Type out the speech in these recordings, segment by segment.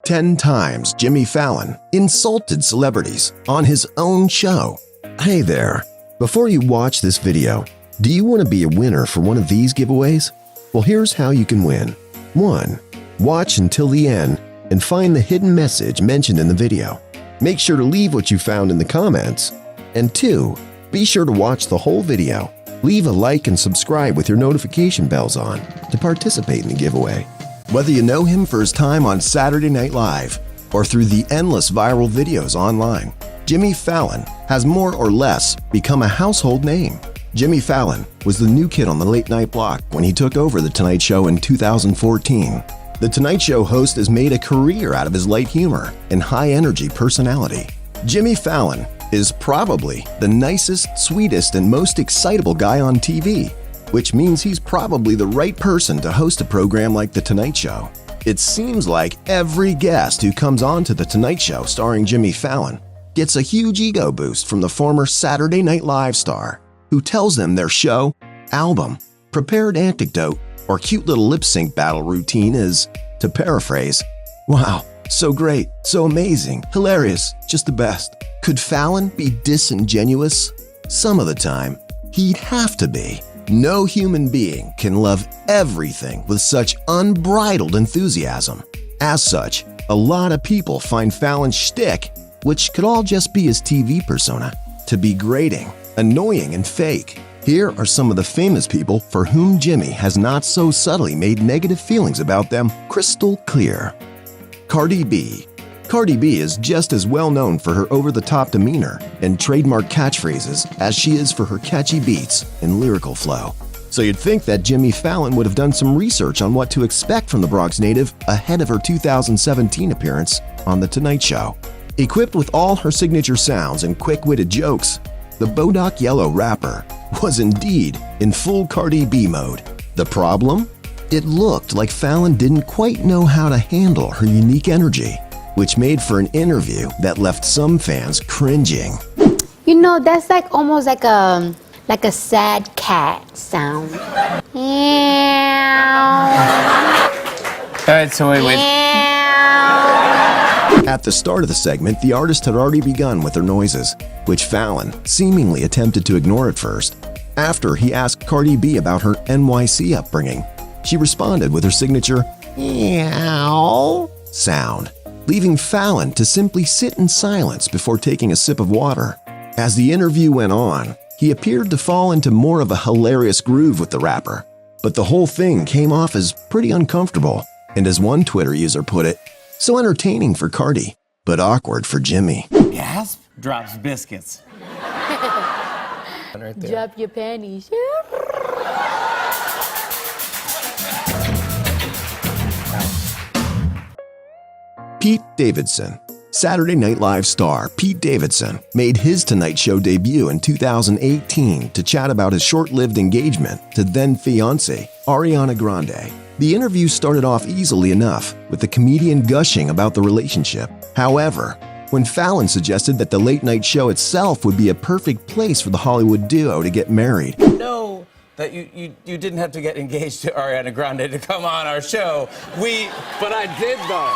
10 times Jimmy Fallon insulted celebrities on his own show. Hey there, before you watch this video, do you want to be a winner for one of these giveaways? Well, here's how you can win. 1. Watch until the end and find the hidden message mentioned in the video. Make sure to leave what you found in the comments. And 2. Be sure to watch the whole video. Leave a like and subscribe with your notification bells on to participate in the giveaway. Whether you know him for his time on Saturday Night Live or through the endless viral videos online, Jimmy Fallon has more or less become a household name. Jimmy Fallon was the new kid on the late night block when he took over The Tonight Show in 2014. The Tonight Show host has made a career out of his light humor and high-energy personality. Jimmy Fallon is probably the nicest, sweetest, and most excitable guy on TV, which means he's probably the right person to host a program like The Tonight Show. It seems like every guest who comes on to The Tonight Show starring Jimmy Fallon gets a huge ego boost from the former Saturday Night Live star, who tells them their show, album, prepared anecdote, or cute little lip-sync battle routine is, to paraphrase, "Wow, so great, so amazing, hilarious, just the best." Could Fallon be disingenuous? Some of the time, he'd have to be. No human being can love everything with such unbridled enthusiasm. As such, a lot of people find Fallon's shtick, which could all just be his TV persona, to be grating, annoying, and fake. Here are some of the famous people for whom Jimmy has not so subtly made negative feelings about them crystal clear. Cardi B. Cardi B is just as well known for her over-the-top demeanor and trademark catchphrases as she is for her catchy beats and lyrical flow. So you'd think that Jimmy Fallon would have done some research on what to expect from the Bronx native ahead of her 2017 appearance on The Tonight Show. Equipped with all her signature sounds and quick-witted jokes, the Bodak Yellow rapper was indeed in full Cardi B mode. The problem? It looked like Fallon didn't quite know how to handle her unique energy, which made for an interview that left some fans cringing. You know, that's like almost like a sad cat sound. Alright, so wait. At the start of the segment, the artist had already begun with her noises, which Fallon seemingly attempted to ignore at first. After he asked Cardi B about her NYC upbringing, she responded with her signature meow sound, leaving Fallon to simply sit in silence before taking a sip of water. As the interview went on, he appeared to fall into more of a hilarious groove with the rapper, but the whole thing came off as pretty uncomfortable, and as one Twitter user put it, so entertaining for Cardi, but awkward for Jimmy. Gasp drops biscuits. Right there. Drop your panties. Pete Davidson. Saturday Night Live star Pete Davidson made his Tonight Show debut in 2018 to chat about his short-lived engagement to then-fiancée Ariana Grande. The interview started off easily enough, with the comedian gushing about the relationship. However, when Fallon suggested that the late-night show itself would be a perfect place for the Hollywood duo to get married, No, that you didn't have to get engaged to Ariana Grande to come on our show. But I did though.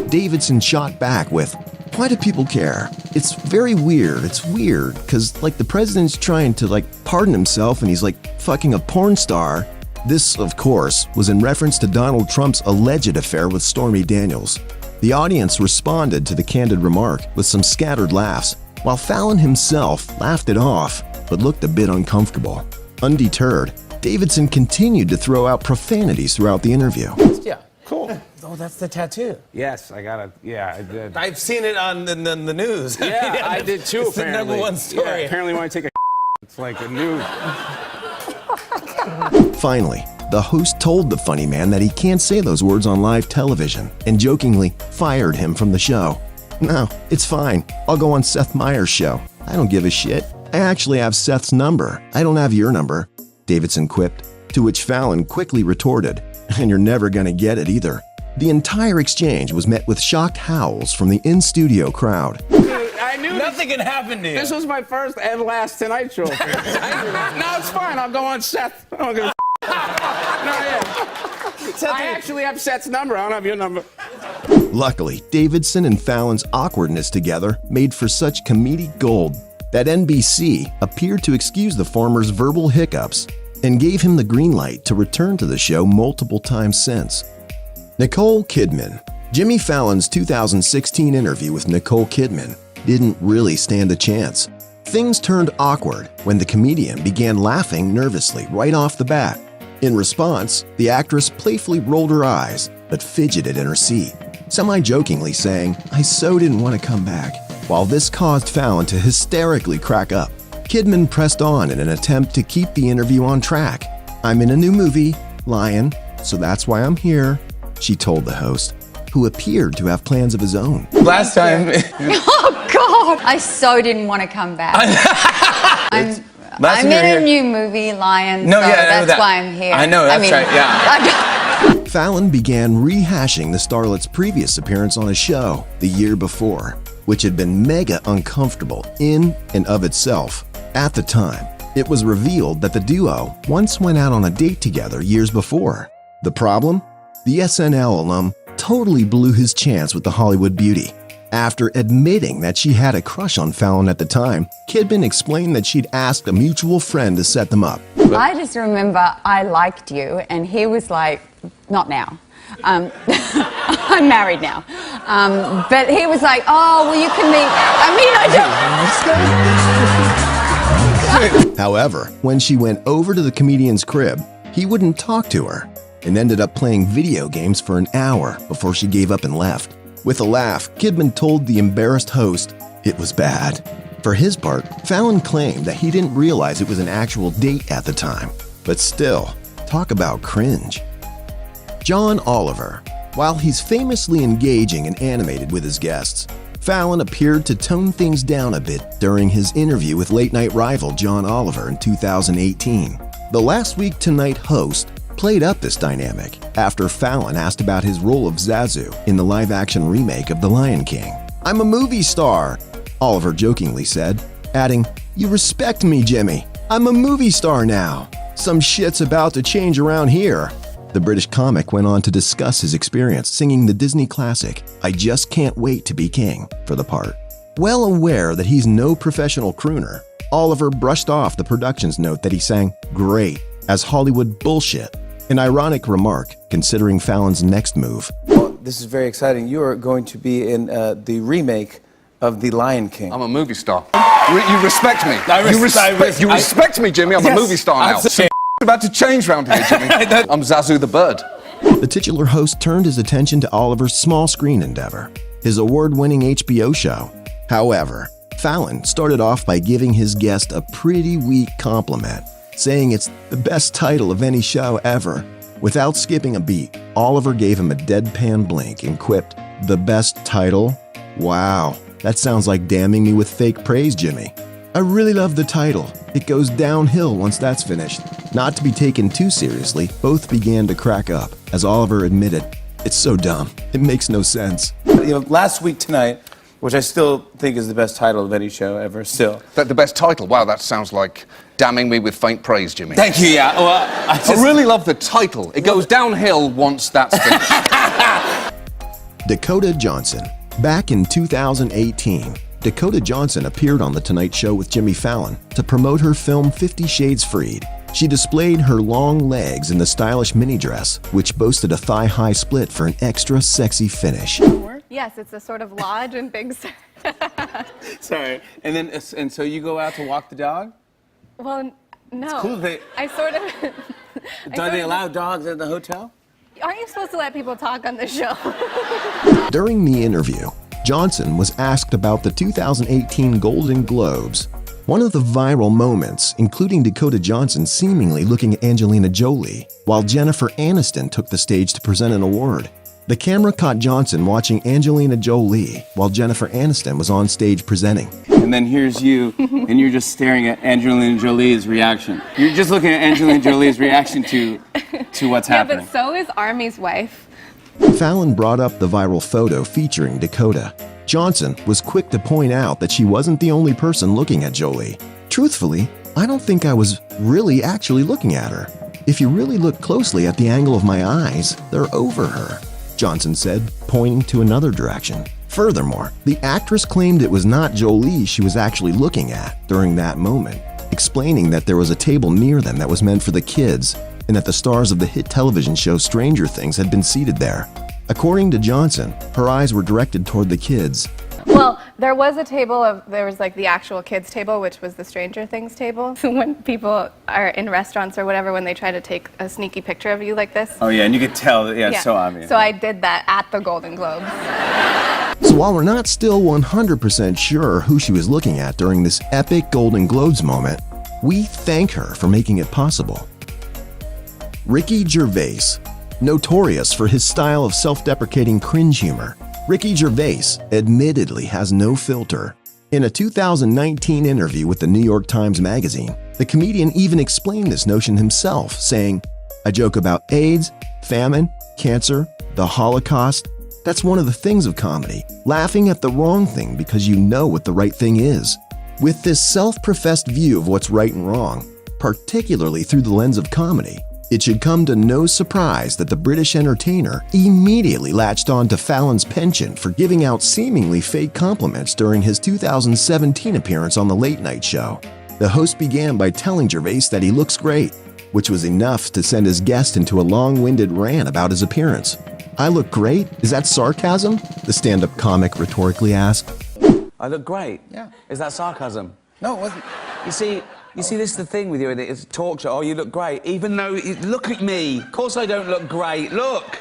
Davidson shot back with, "Why do people care? It's very weird. It's weird, because, like, the president's trying to, pardon himself and he's, fucking a porn star." This, of course, was in reference to Donald Trump's alleged affair with Stormy Daniels. The audience responded to the candid remark with some scattered laughs, while Fallon himself laughed it off, but looked a bit uncomfortable. Undeterred, Davidson continued to throw out profanities throughout the interview. Yeah, cool. Oh, that's the tattoo. Yes, I did. I've seen it on the news. Yeah, I did too, it's apparently. the #1 story. Yeah, apparently when I take a it's like a new... Finally, the host told the funny man that he can't say those words on live television and jokingly fired him from the show. "No, it's fine. I'll go on Seth Meyers' show. I don't give a shit. I actually have Seth's number. I don't have your number," Davidson quipped, to which Fallon quickly retorted, "And you're never gonna get it either." The entire exchange was met with shocked howls from the in-studio crowd. I knew Nothing can happen to you. this was my first and last Tonight Show. No, it's fine. I'll go on Seth. I don't give a No, yeah. I actually have Seth's number. I don't have your number. Luckily, Davidson and Fallon's awkwardness together made for such comedic gold that NBC appeared to excuse the former's verbal hiccups and gave him the green light to return to the show multiple times since. Nicole Kidman. Jimmy Fallon's 2016 interview with Nicole Kidman didn't really stand a chance. Things turned awkward when the comedian began laughing nervously right off the bat. In response, the actress playfully rolled her eyes but fidgeted in her seat, semi-jokingly saying, "I so didn't want to come back." While this caused Fallon to hysterically crack up, Kidman pressed on in an attempt to keep the interview on track. "I'm in a new movie, Lion, so that's why I'm here," she told the host, who appeared to have plans of his own. Last time. Oh, God! I so didn't want to come back. I'm in a new movie, Lion, No, so yeah, that's why I'm here. I know, that's right, yeah. Fallon began rehashing the starlet's previous appearance on a show the year before, which had been mega uncomfortable in and of itself. At the time, it was revealed that the duo once went out on a date together years before. The problem? The SNL alum totally blew his chance with the Hollywood beauty. After admitting that she had a crush on Fallon at the time, Kidman explained that she'd asked a mutual friend to set them up. I just remember I liked you, and he was like, not now. I'm married now. But he was like, oh, well, you can meet. I don't. However, when she went over to the comedian's crib, he wouldn't talk to her and ended up playing video games for an hour before she gave up and left. With a laugh, Kidman told the embarrassed host it was bad. For his part, Fallon claimed that he didn't realize it was an actual date at the time. But still, talk about cringe. John Oliver. While he's famously engaging and animated with his guests, Fallon appeared to tone things down a bit during his interview with late-night rival John Oliver in 2018. The Last Week Tonight host played up this dynamic after Fallon asked about his role of Zazu in the live-action remake of The Lion King. "I'm a movie star," Oliver jokingly said, adding, "You respect me, Jimmy. I'm a movie star now. Some shit's about to change around here." The British comic went on to discuss his experience singing the Disney classic, "I Just Can't Wait to Be King," for the part. Well aware that he's no professional crooner, Oliver brushed off the production's note that he sang "great" as Hollywood bullshit, an ironic remark considering Fallon's next move. Well, this is very exciting. You are going to be in the remake of The Lion King. I'm a movie star. You respect me. You respect me, Jimmy. I'm a movie star now. Some about to change round here, Jimmy. I'm Zazu the bird. The titular host turned his attention to Oliver's small screen endeavor, his award-winning HBO show. However, Fallon started off by giving his guest a pretty weak compliment, saying it's the best title of any show ever. Without skipping a beat, Oliver gave him a deadpan blink and quipped, "The best title? Wow, that sounds like damning me with fake praise, Jimmy. I really love the title. It goes downhill once that's finished." Not to be taken too seriously, both began to crack up as Oliver admitted, "It's so dumb. It makes no sense." Last Week Tonight, which I still think is the best title of any show ever, still. The best title? Wow, that sounds like damning me with faint praise, Jimmy. Thank you, yeah. Well, I really love the title. It goes downhill once that's finished. Dakota Johnson. Back in 2018, Dakota Johnson appeared on The Tonight Show with Jimmy Fallon to promote her film 50 Shades Freed. She displayed her long legs in the stylish mini dress, which boasted a thigh-high split for an extra sexy finish. Yes, it's a sort of lodge in Big Sur. Sorry. And so you go out to walk the dog? Well, no. It's cool. I sort of. Do they allow dogs at the hotel? Aren't you supposed to let people talk on the show? During the interview, Johnson was asked about the 2018 Golden Globes. One of the viral moments, including Dakota Johnson seemingly looking at Angelina Jolie, while Jennifer Aniston took the stage to present an award. The camera caught Johnson watching Angelina Jolie while Jennifer Aniston was on stage presenting. And then here's you, and you're just staring at Angelina Jolie's reaction. You're just looking at Angelina Jolie's reaction to what's happening. But so is Army's wife. Fallon brought up the viral photo featuring Dakota. Johnson was quick to point out that she wasn't the only person looking at Jolie. "Truthfully, I don't think I was really actually looking at her. If you really look closely at the angle of my eyes, they're over her." Johnson said, pointing to another direction. Furthermore, the actress claimed it was not Jolie she was actually looking at during that moment, explaining that there was a table near them that was meant for the kids and that the stars of the hit television show Stranger Things had been seated there. According to Johnson, her eyes were directed toward the kids. Well, there was a table there was like the actual kids table, which was the Stranger Things table. When people are in restaurants or whatever, when they try to take a sneaky picture of you like this. Oh yeah, and you could tell, it's so obvious. So I did that at the Golden Globes. So while we're not still 100% sure who she was looking at during this epic Golden Globes moment, we thank her for making it possible. Ricky Gervais. Notorious for his style of self-deprecating cringe humor, Ricky Gervais admittedly has no filter. In a 2019 interview with the New York Times Magazine, the comedian even explained this notion himself, saying, "I joke about AIDS, famine, cancer, the Holocaust. That's one of the things of comedy, laughing at the wrong thing because you know what the right thing is." With this self-professed view of what's right and wrong, particularly through the lens of comedy, it should come to no surprise that the British entertainer immediately latched on to Fallon's penchant for giving out seemingly fake compliments during his 2017 appearance on The Late Night Show. The host began by telling Gervais that he looks great, which was enough to send his guest into a long-winded rant about his appearance. "I look great? Is that sarcasm?" the stand-up comic rhetorically asked. I look great. Yeah. Is that sarcasm? No, it wasn't. You see, this is the thing with you. It's a talk show. Oh, you look great. Even though, look at me. Of course I don't look great. Look,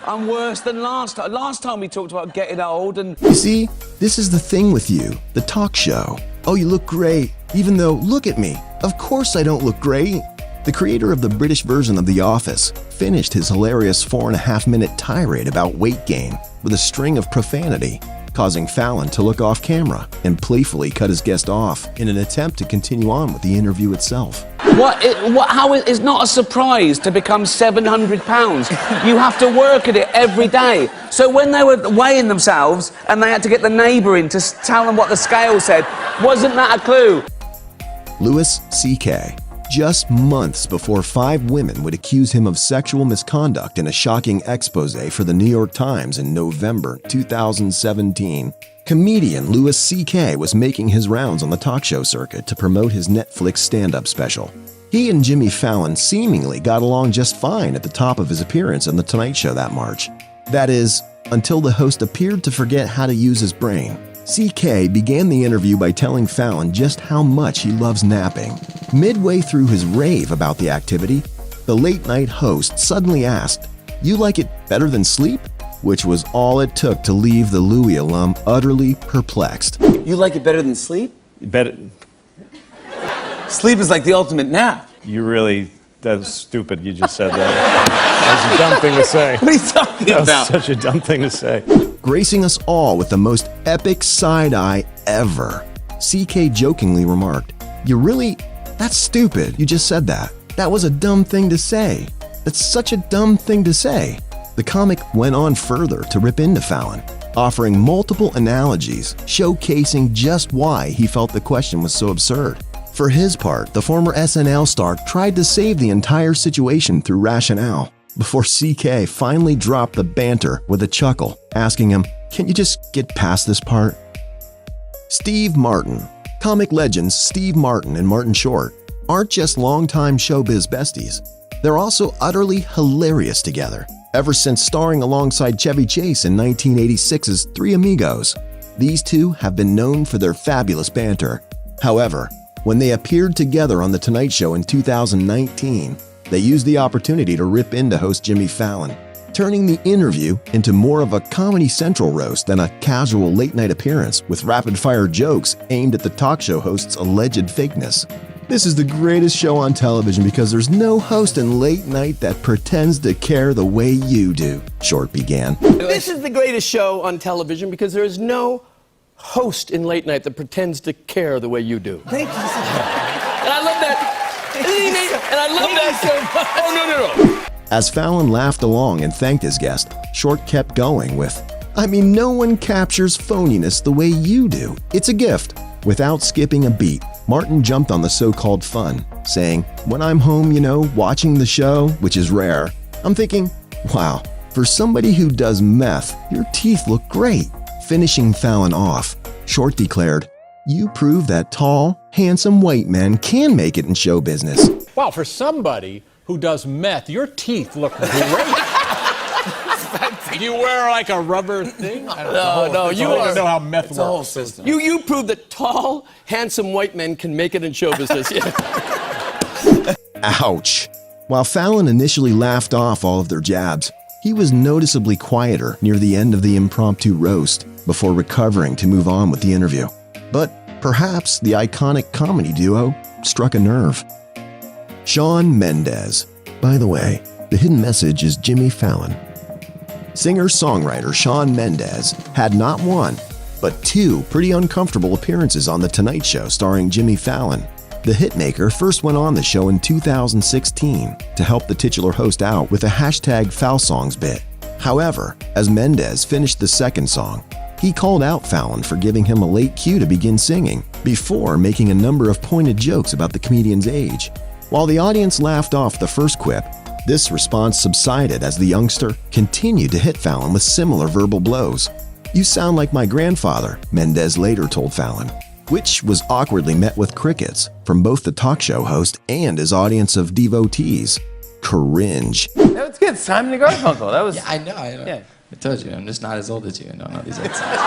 I'm worse than last time. Last time we talked about getting old and... You see, this is the thing with you, the talk show. Oh, you look great. Even though, look at me. Of course I don't look great. The creator of the British version of The Office finished his hilarious 4.5-minute tirade about weight gain with a string of profanity, causing Fallon to look off camera and playfully cut his guest off in an attempt to continue on with the interview itself. It's not a surprise to become 700 pounds. You have to work at it every day. So when they were weighing themselves and they had to get the neighbour in to tell them what the scale said, wasn't that a clue? Louis C.K. Just months before 5 women would accuse him of sexual misconduct in a shocking expose for the New York Times in November 2017, comedian Louis C.K. was making his rounds on the talk show circuit to promote his Netflix stand-up special. He and Jimmy Fallon seemingly got along just fine at the top of his appearance on The Tonight Show that March. That is, until the host appeared to forget how to use his brain. CK began the interview by telling Fallon just how much he loves napping. Midway through his rave about the activity, the late-night host suddenly asked, "You like it better than sleep?" Which was all it took to leave the Louis alum utterly perplexed. You like it better than sleep? Sleep is like the ultimate nap. That's stupid you just said that. That's a dumb thing to say. What are you talking about? That's such a dumb thing to say. Gracing us all with the most epic side-eye ever, CK jokingly remarked, that's stupid, you just said that. That was a dumb thing to say. That's such a dumb thing to say." The comic went on further to rip into Fallon, offering multiple analogies showcasing just why he felt the question was so absurd. For his part, the former SNL star tried to save the entire situation through rationale, before CK finally dropped the banter with a chuckle, asking him, "Can't you just get past this part?" Steve Martin. Comic legends Steve Martin and Martin Short aren't just longtime showbiz besties. They're also utterly hilarious together, ever since starring alongside Chevy Chase in 1986's Three Amigos. These two have been known for their fabulous banter. However, when they appeared together on The Tonight Show in 2019, they used the opportunity to rip into host Jimmy Fallon, turning the interview into more of a Comedy Central roast than a casual late-night appearance with rapid-fire jokes aimed at the talk show host's alleged fakeness. "This is the greatest show on television because there's no host in late night that pretends to care the way you do," Short began. "This is the greatest show on television because there is no host in late night that pretends to care the way you do." Thank you so much. And I love that. And I love that so much. Oh, no. As Fallon laughed along and thanked his guest, Short kept going with, "No one captures phoniness the way you do. It's a gift." Without skipping a beat, Martin jumped on the so-called fun, saying, "When I'm home, watching the show, which is rare, I'm thinking, wow, For somebody who does meth, your teeth look great. Finishing Fallon off, Short declared, "You prove that tall, handsome white men can make it in show business." Wow, for somebody who does meth, your teeth look great. Do you wear like a rubber thing? No, you don't know how meth works. You prove that tall, handsome white men can make it in show business. Ouch. While Fallon initially laughed off all of their jabs, he was noticeably quieter near the end of the impromptu roast before recovering to move on with the interview. But perhaps the iconic comedy duo struck a nerve. Shawn Mendes. By the way, the hidden message is Jimmy Fallon. Singer-songwriter Shawn Mendes had not one, but two pretty uncomfortable appearances on The Tonight Show starring Jimmy Fallon. The hitmaker first went on the show in 2016 to help the titular host out with a #FoulSongs bit. However, as Mendes finished the second song, he called out Fallon for giving him a late cue to begin singing, before making a number of pointed jokes about the comedian's age. While the audience laughed off the first quip, this response subsided as the youngster continued to hit Fallon with similar verbal blows. "You sound like my grandfather," Mendes later told Fallon, which was awkwardly met with crickets from both the talk show host and his audience of devotees. Cringe. That was good. Simon and Garfunkel. That was. Yeah, I know. Yeah. I told you, I'm just not as old as you. I don't know these old songs.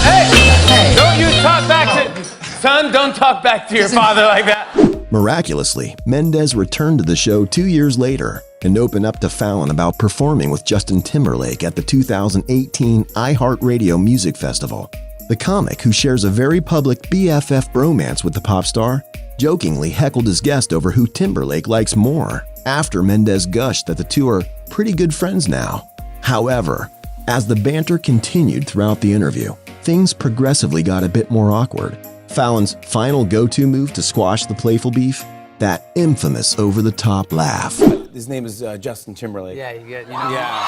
Hey, don't you talk back to... Son, don't talk back to your father like that. Miraculously, Mendes returned to the show 2 years later and opened up to Fallon about performing with Justin Timberlake at the 2018 iHeartRadio Music Festival. The comic, who shares a very public BFF bromance with the pop star, jokingly heckled his guest over who Timberlake likes more, after Mendes gushed that the two are pretty good friends now. However, as the banter continued throughout the interview, things progressively got a bit more awkward. Fallon's final go-to move to squash the playful beef? That infamous over-the-top laugh. His name is Justin Timberlake. Yeah, you get, Yeah.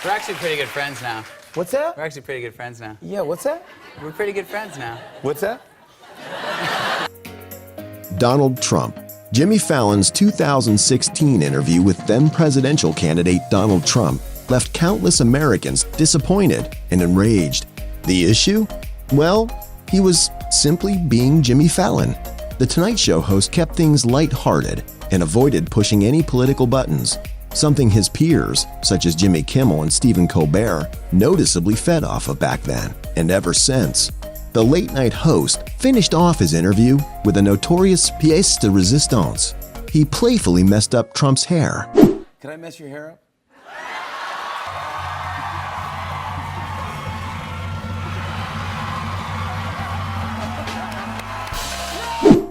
We're actually pretty good friends now. What's that? We're actually pretty good friends now. Yeah, what's that? We're pretty good friends now. What's that? Donald Trump. Jimmy Fallon's 2016 interview with then-presidential candidate Donald Trump left countless Americans disappointed and enraged. The issue? Well, he was simply being Jimmy Fallon. The Tonight Show host kept things lighthearted and avoided pushing any political buttons, something his peers, such as Jimmy Kimmel and Stephen Colbert, noticeably fed off of back then and ever since. The late-night host finished off his interview with a notorious pièce de résistance. He playfully messed up Trump's hair. Can I mess your hair up?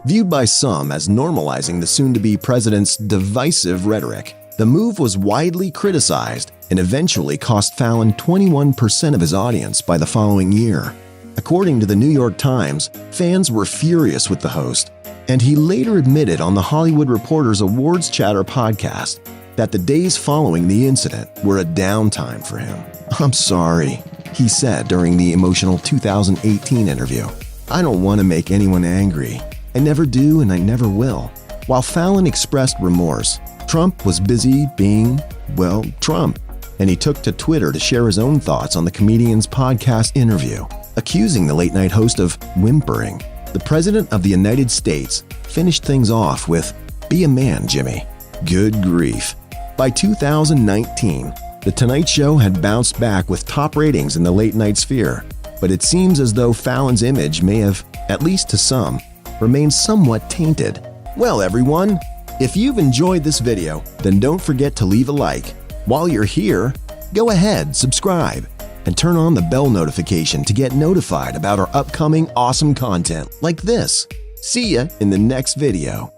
Viewed by some as normalizing the soon-to-be president's divisive rhetoric, the move was widely criticized and eventually cost Fallon 21% of his audience by the following year. According to the New York Times, fans were furious with the host, and he later admitted on the Hollywood Reporter's Awards Chatter podcast that the days following the incident were a downtime for him. "I'm sorry," he said during the emotional 2018 interview. "I don't want to make anyone angry. I never do and I never will." While Fallon expressed remorse, Trump was busy being, well, Trump, and he took to Twitter to share his own thoughts on the comedian's podcast interview, accusing the late-night host of whimpering. The President of the United States finished things off with, "Be a man, Jimmy." Good grief. By 2019, The Tonight Show had bounced back with top ratings in the late-night sphere, but it seems as though Fallon's image may have, at least to some, remains somewhat tainted. Well, everyone, if you've enjoyed this video, then don't forget to leave a like. While you're here, go ahead, subscribe, and turn on the bell notification to get notified about our upcoming awesome content like this. See ya in the next video.